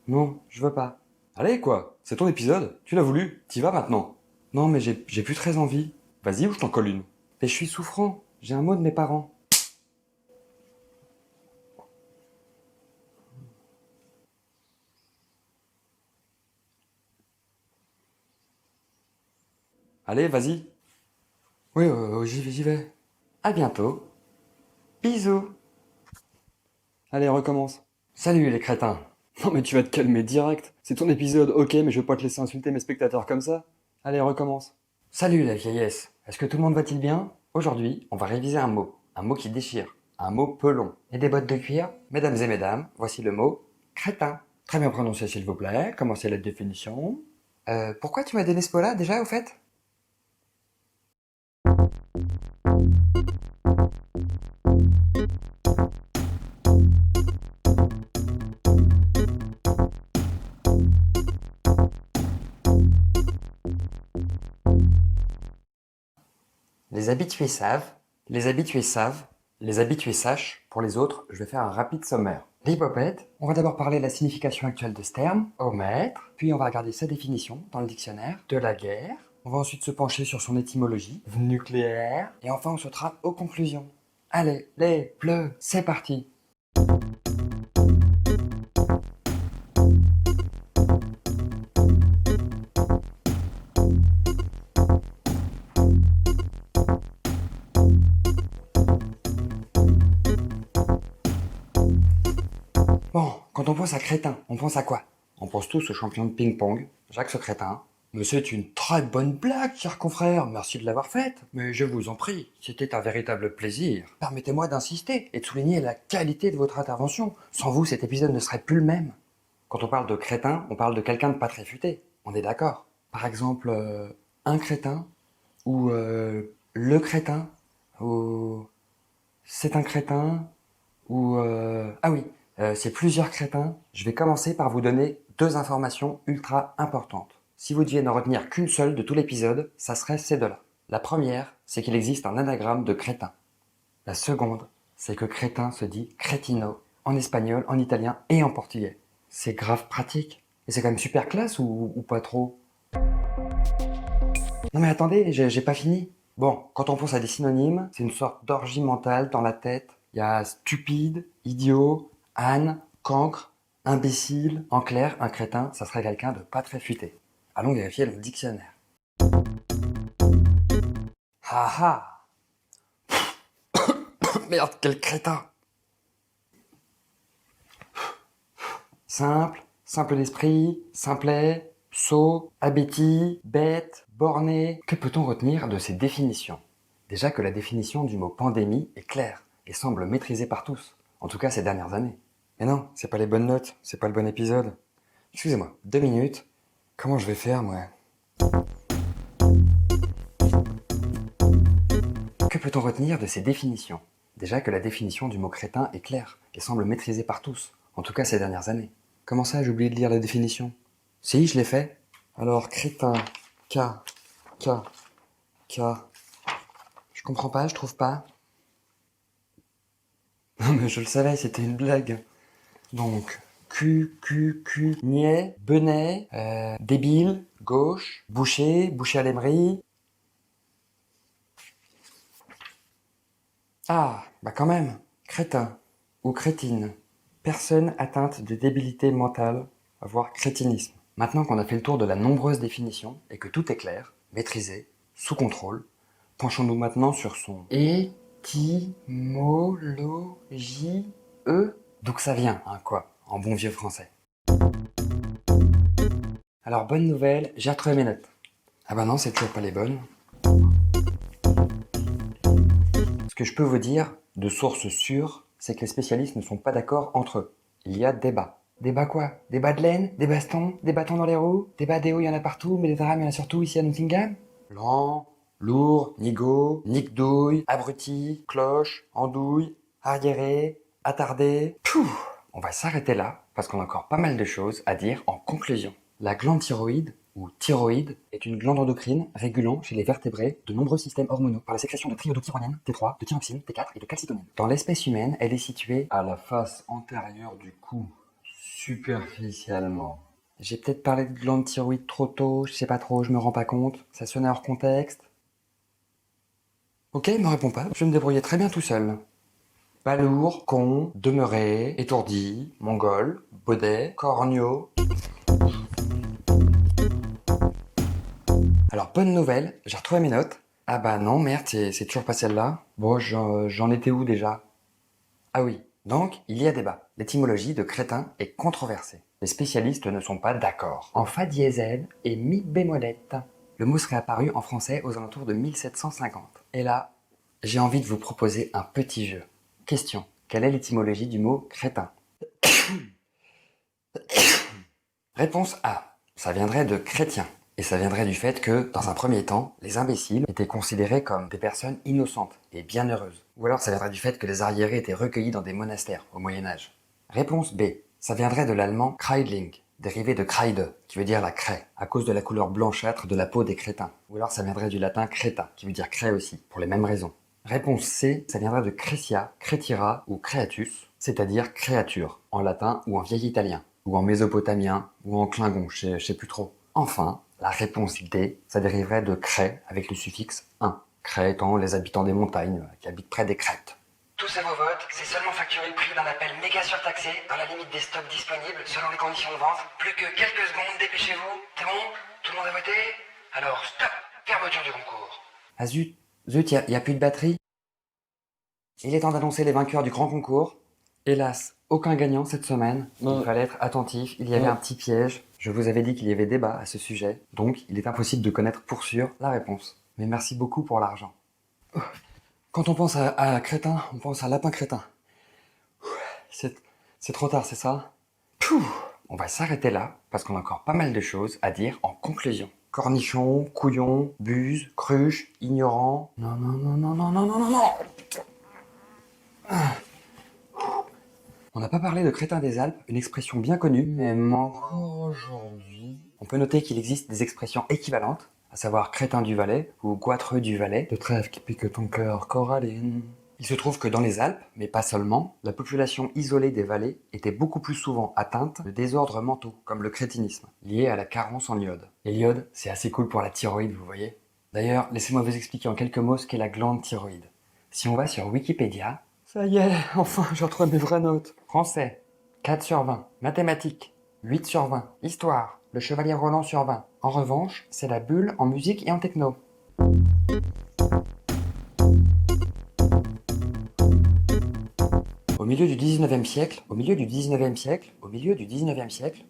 Non, je veux pas. Allez, quoi, c'est ton épisode, tu l'as voulu, t'y vas maintenant. Non, mais j'ai plus très envie. Vas-y ou je t'en colle une. Mais je suis souffrant, j'ai un mot de mes parents. Allez, vas-y. Oui, j'y vais, j'y vais. À bientôt. Bisous. Allez, recommence. Salut les crétins. Non mais tu vas te calmer direct. C'est ton épisode, ok, mais je vais pas te laisser insulter mes spectateurs comme ça. Allez, recommence. Salut la vieillesse. Est-ce que tout le monde va-t-il bien? Aujourd'hui, on va réviser un mot. Un mot qui déchire. Un mot peu long. Et des bottes de cuir? Mesdames et mesdames, voici le mot crétin. Très bien prononcé s'il vous plaît. Commencez la définition. Pourquoi tu m'as donné ce mot-là déjà au fait? Les habitués savent, les habitués savent, les habitués sachent. Pour les autres, je vais faire un rapide sommaire. L'hypopète, on va d'abord parler de la signification actuelle de ce terme, au maître, puis on va regarder sa définition dans le dictionnaire, de la guerre, on va ensuite se pencher sur son étymologie, nucléaire, et enfin on sautera aux conclusions. Allez, les bleus, c'est parti. Bon, quand on pense à crétin, on pense à quoi? On pense tous au champion de ping-pong, Jacques ce crétin. Mais c'est une très bonne blague, cher confrère, merci de l'avoir faite. Mais je vous en prie, c'était un véritable plaisir. Permettez-moi d'insister et de souligner la qualité de votre intervention. Sans vous, cet épisode ne serait plus le même. Quand on parle de crétin, on parle de quelqu'un de pas très futé. On est d'accord. Par exemple, un crétin, ou le crétin, ou c'est un crétin, ou ah oui, c'est plusieurs crétins. Je vais commencer par vous donner deux informations ultra importantes. Si vous deviez n'en retenir qu'une seule de tout l'épisode, ça serait ces deux-là. La première, c'est qu'il existe un anagramme de crétin. La seconde, c'est que crétin se dit crétino en espagnol, en italien et en portugais. C'est grave pratique. Et c'est quand même super classe ou pas trop? Non mais attendez, j'ai pas fini. Bon, quand on pense à des synonymes, c'est une sorte d'orgie mentale dans la tête. Il y a stupide, idiot, âne, cancre, imbécile. En clair, un crétin, ça serait quelqu'un de pas très futé. Allons vérifier le dictionnaire. Ah ah. Merde, quel crétin. Simple, simple d'esprit, simplet, sot, abéti, bête, borné. Que peut-on retenir de ces définitions? Déjà que la définition du mot pandémie est claire et semble maîtrisée par tous, en tout cas ces dernières années. Mais non, c'est pas les bonnes notes, c'est pas le bon épisode. Excusez-moi, 2 minutes. Comment je vais faire, moi? Que peut-on retenir de ces définitions? Déjà que la définition du mot crétin est claire et semble maîtrisée par tous, en tout cas ces dernières années. Comment ça, j'ai oublié de lire la définition? Si, je l'ai fait. Alors, crétin, K, K, K. Je comprends pas, je trouve pas. Non mais je le savais, c'était une blague. Donc, Q, niais, benet, débile, gauche, boucher, boucher à l'émery. Ah, bah quand même, crétin ou crétine. Personne atteinte de débilité mentale, voire crétinisme. Maintenant qu'on a fait le tour de la nombreuse définition et que tout est clair, maîtrisé, sous contrôle, penchons-nous maintenant sur son étymologie. D'où que ça vient, hein, quoi, en bon vieux français. Alors, bonne nouvelle, j'ai retrouvé mes notes. Ah bah non, c'est toujours pas les bonnes. Ce que je peux vous dire, de source sûre, c'est que les spécialistes ne sont pas d'accord entre eux. Il y a débat. Débat quoi? Débat de laine? Des bastons? Des bâtons dans les roues? Débat des hauts, il y en a partout, mais des drames, il y en a surtout ici à Nottingham? Lent, lourd, nigo, nique-douille, abruti, cloche, andouille, arriéré, attardé. On va s'arrêter là, parce qu'on a encore pas mal de choses à dire en conclusion. La glande thyroïde, ou thyroïde, est une glande endocrine régulant chez les vertébrés de nombreux systèmes hormonaux par la sécrétion de triiodothyronine, T3, de thyroxine, T4 et de calcitonine. Dans l'espèce humaine, elle est située à la face antérieure du cou, Superficiellement. J'ai peut-être parlé de glande thyroïde trop tôt, je sais pas trop, je me rends pas compte. Ça sonnait hors contexte. Ok, il me répond pas, je vais me débrouiller très bien tout seul. Balourd, con, demeuré, étourdi, mongol, baudet, cornio. Alors, bonne nouvelle, j'ai retrouvé mes notes. Ah bah non, merde, c'est toujours pas celle-là. Bon, j'en étais où déjà? Ah oui, donc il y a débat. L'étymologie de crétin est controversée. Les spécialistes ne sont pas d'accord. En fa diesel et mi bémolette. Le mot serait apparu en français aux alentours de 1750. Et là, j'ai envie de vous proposer un petit jeu. Question. Quelle est l'étymologie du mot crétin? Réponse A. Ça viendrait de chrétien. Et ça viendrait du fait que, dans un premier temps, les imbéciles étaient considérés comme des personnes innocentes et bien heureuses. Ou alors ça viendrait du fait que les arriérés étaient recueillis dans des monastères au Moyen-Âge. Réponse B. Ça viendrait de l'allemand Kreidling, dérivé de Kreide, qui veut dire la craie, à cause de la couleur blanchâtre de la peau des crétins. Ou alors ça viendrait du latin creta, qui veut dire craie aussi, pour les mêmes raisons. Réponse C. Ça viendrait de Cretia, Cretira ou Creatus, c'est-à-dire créature, en latin ou en vieil italien, ou en mésopotamien, ou en klingon, je sais plus trop. Enfin, la réponse D, ça dériverait de cré avec le suffixe un. Cré étant les habitants des montagnes qui habitent près des crêtes. Tous à vos votes, c'est seulement facturé le prix d'un appel méga surtaxé, dans la limite des stocks disponibles, selon les conditions de vente. Plus que quelques secondes, dépêchez-vous. C'est bon? Tout le monde a voté? Alors, stop! Fermeture du concours. Ah zut, y a plus de batterie? Il est temps d'annoncer les vainqueurs du grand concours. Hélas, aucun gagnant cette semaine. Il fallait être attentif, il y avait un petit piège. Je vous avais dit qu'il y avait débat à ce sujet, donc il est impossible de connaître pour sûr la réponse. Mais merci beaucoup pour l'argent. Quand on pense à crétin, on pense à lapin crétin. C'est trop tard, c'est ça? On va s'arrêter là, parce qu'on a encore pas mal de choses à dire en conclusion. Cornichon, couillon, buse, cruche, ignorant. Non, non, non, non, non, non, non, non, non. On n'a pas parlé de crétin des Alpes, une expression bien connue, même encore aujourd'hui. On peut noter qu'il existe des expressions équivalentes, à savoir crétin du Valais ou goitreux du Valais, de trêve qui pique ton cœur, Coraline. Il se trouve que dans les Alpes, mais pas seulement, la population isolée des vallées était beaucoup plus souvent atteinte de désordres mentaux, comme le crétinisme, lié à la carence en iode. Et l'iode, c'est assez cool pour la thyroïde, vous voyez. D'ailleurs, laissez-moi vous expliquer en quelques mots ce qu'est la glande thyroïde. Si on va sur Wikipédia, ça y est, enfin, j'ai retrouvé mes vraies notes. Français, 4 sur 20. Mathématiques, 8 sur 20. Histoire, le chevalier Roland sur 20. En revanche, c'est la bulle en musique et en techno. Au milieu du 19e siècle,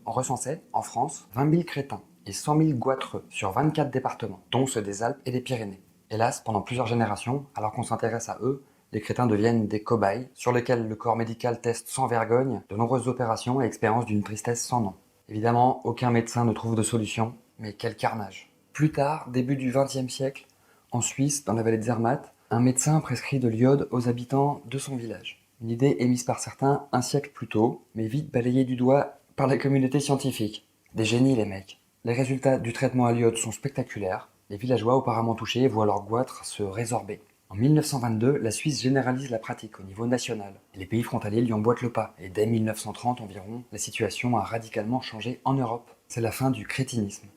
on recensait, en France, 20 000 crétins et 100 000 goitreux sur 24 départements, dont ceux des Alpes et des Pyrénées. Hélas, pendant plusieurs générations, alors qu'on s'intéresse à eux, les crétins deviennent des cobayes, sur lesquels le corps médical teste sans vergogne de nombreuses opérations et expériences d'une tristesse sans nom. Évidemment, aucun médecin ne trouve de solution, mais quel carnage. Plus tard, début du XXe siècle, en Suisse, dans la vallée de Zermatt, un médecin prescrit de l'iode aux habitants de son village. Une idée émise par certains un siècle plus tôt, mais vite balayée du doigt par la communauté scientifique. Des génies les mecs. Les résultats du traitement à l'iode sont spectaculaires. Les villageois auparavant touchés voient leur goitre se résorber. En 1922, la Suisse généralise la pratique au niveau national. Et les pays frontaliers lui emboîtent le pas. Et dès 1930 environ, la situation a radicalement changé en Europe. C'est la fin du crétinisme.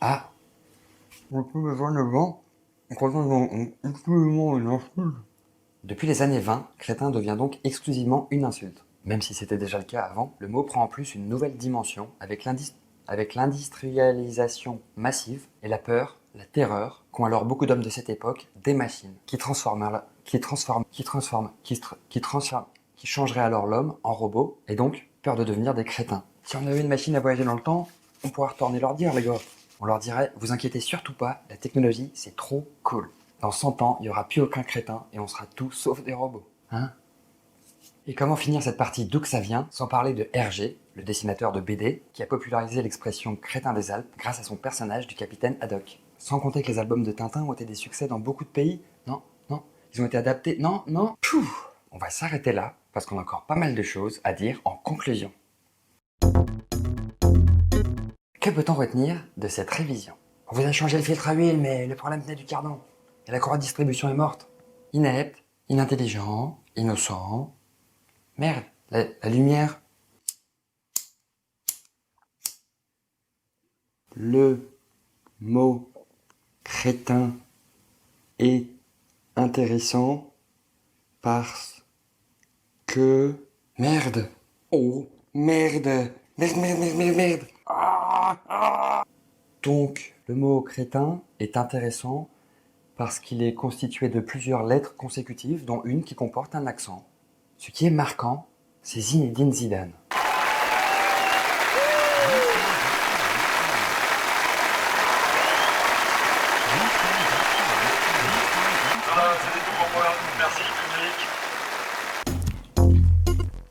Ah, depuis les années 20, crétin devient donc exclusivement une insulte. Même si c'était déjà le cas avant, le mot prend en plus une nouvelle dimension avec l'industrialisation massive et la peur, la terreur, qu'ont alors beaucoup d'hommes de cette époque des machines, qui changeraient alors l'homme en robot, et donc peur de devenir des crétins. Si on avait une machine à voyager dans le temps, on pourrait retourner leur dire, les gars. On leur dirait, vous inquiétez surtout pas, la technologie c'est trop cool. Dans 100 ans, il n'y aura plus aucun crétin et on sera tous sauf des robots. Hein? Et comment finir cette partie d'où que ça vient, sans parler de Hergé, le dessinateur de BD, qui a popularisé l'expression crétin des Alpes grâce à son personnage du capitaine Haddock. Sans compter que les albums de Tintin ont été des succès dans beaucoup de pays. Non, non, ils ont été adaptés. Non, non. Pouf. On va s'arrêter là, parce qu'on a encore pas mal de choses à dire en conclusion. Que peut-on retenir de cette révision? On vous a changé le filtre à huile, mais le problème venait du cardan. Et la courroie de distribution est morte. Inepte, inintelligent, innocent. Merde, la lumière. Le mot crétin est intéressant parce que... Merde! Oh, merde! Merde! Donc, le mot crétin est intéressant parce qu'il est constitué de plusieurs lettres consécutives, dont une qui comporte un accent. Ce qui est marquant, c'est Zinedine Zidane. C'était tout pour moi. Merci, public.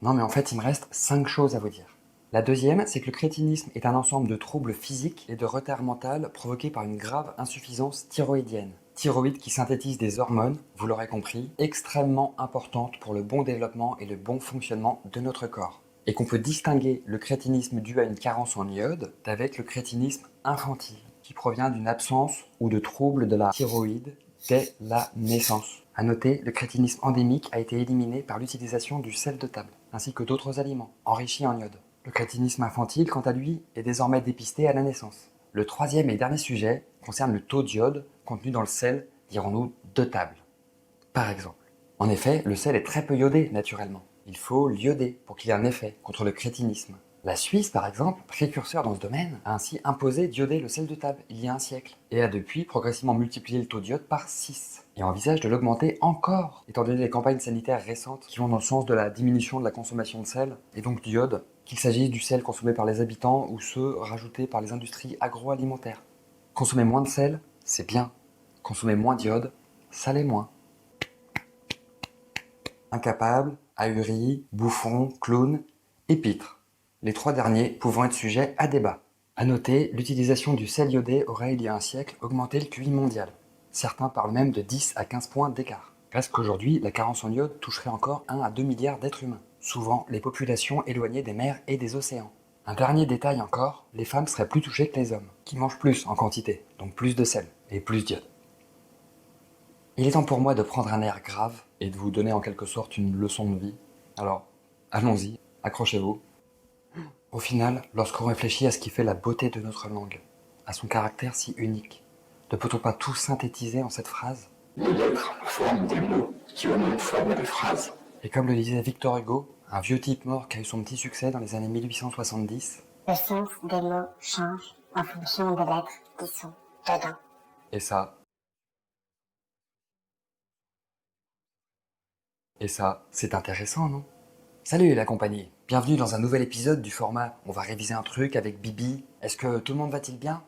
Non mais en fait, il me reste 5 choses à vous dire. La deuxième, c'est que le crétinisme est un ensemble de troubles physiques et de retard mental provoqués par une grave insuffisance thyroïdienne. Thyroïde qui synthétise des hormones, vous l'aurez compris, extrêmement importantes pour le bon développement et le bon fonctionnement de notre corps. Et qu'on peut distinguer le crétinisme dû à une carence en iode d'avec le crétinisme infantile, qui provient d'une absence ou de troubles de la thyroïde dès la naissance. À noter, le crétinisme endémique a été éliminé par l'utilisation du sel de table, ainsi que d'autres aliments, enrichis en iode. Le crétinisme infantile, quant à lui, est désormais dépisté à la naissance. Le troisième et dernier sujet concerne le taux d'iode contenu dans le sel, dirons-nous, de table. Par exemple. En effet, le sel est très peu iodé, naturellement. Il faut l'iodé pour qu'il y ait un effet contre le crétinisme. La Suisse, par exemple, précurseur dans ce domaine, a ainsi imposé d'iodé le sel de table il y a un siècle, et a depuis progressivement multiplié le taux d'iode par 6, et envisage de l'augmenter encore, étant donné les campagnes sanitaires récentes qui vont dans le sens de la diminution de la consommation de sel, et donc d'iode, qu'il s'agisse du sel consommé par les habitants ou ceux rajoutés par les industries agroalimentaires. Consommer moins de sel, c'est bien. Consommer moins d'iode, ça l'est moins. Incapable, ahuri, bouffon, clown et pitre. Les 3 derniers pouvant être sujets à débat. A noter, l'utilisation du sel iodé aurait il y a un siècle augmenté le QI mondial. Certains parlent même de 10 à 15 points d'écart. Reste qu'aujourd'hui, la carence en iode toucherait encore 1 à 2 milliards d'êtres humains. Souvent, les populations éloignées des mers et des océans. Un dernier détail encore, les femmes seraient plus touchées que les hommes, qui mangent plus en quantité, donc plus de sel et plus d'iode. Il est temps pour moi de prendre un air grave et de vous donner en quelque sorte une leçon de vie. Alors, allons-y, accrochez-vous. Au final, lorsqu'on réfléchit à ce qui fait la beauté de notre langue, à son caractère si unique, ne peut-on pas tout synthétiser en cette phrase ? Les lettres forment des mots qui eux-mêmes forment des phrases. Et comme le disait Victor Hugo, un vieux type mort qui a eu son petit succès dans les années 1870, le sens des mots change en fonction des lettres qui sont dedans. Et ça, c'est intéressant, non ? Salut la compagnie, bienvenue dans un nouvel épisode du format « On va réviser un truc avec Bibi ». Est-ce que tout le monde va-t-il bien ?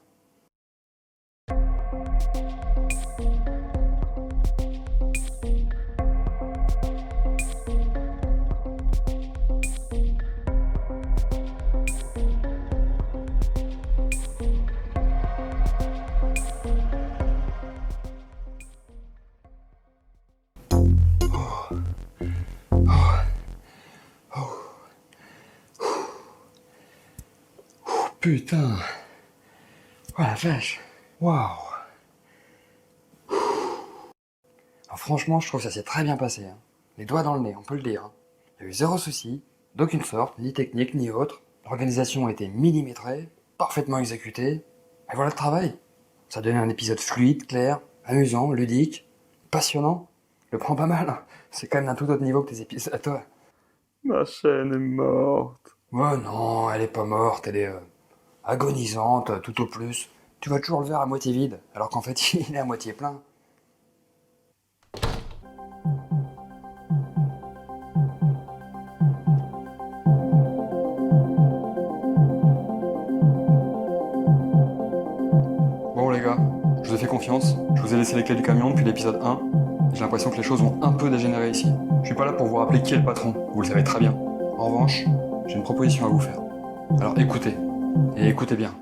Putain. Oh la vache. Waouh. Alors franchement, je trouve que ça s'est très bien passé. Hein. Les doigts dans le nez, on peut le dire. Hein. Il y a eu 0 souci, d'aucune sorte, ni technique, ni autre. L'organisation a été millimétrée, parfaitement exécutée. Et voilà le travail. Ça a donné un épisode fluide, clair, amusant, ludique, passionnant. Le prends pas mal. Hein. C'est quand même d'un tout autre niveau que tes épisodes à toi. Ma chaîne est morte. Oh non, elle est pas morte, elle est... agonisante, tout au plus. Tu vois toujours le verre à moitié vide, alors qu'en fait il est à moitié plein. Bon les gars, je vous ai fait confiance, je vous ai laissé les clés du camion depuis l'épisode 1. J'ai l'impression que les choses ont un peu dégénéré ici. Je suis pas là pour vous rappeler qui est le patron, vous le savez très bien. En revanche, j'ai une proposition à vous faire. Alors écoutez, et écoutez bien.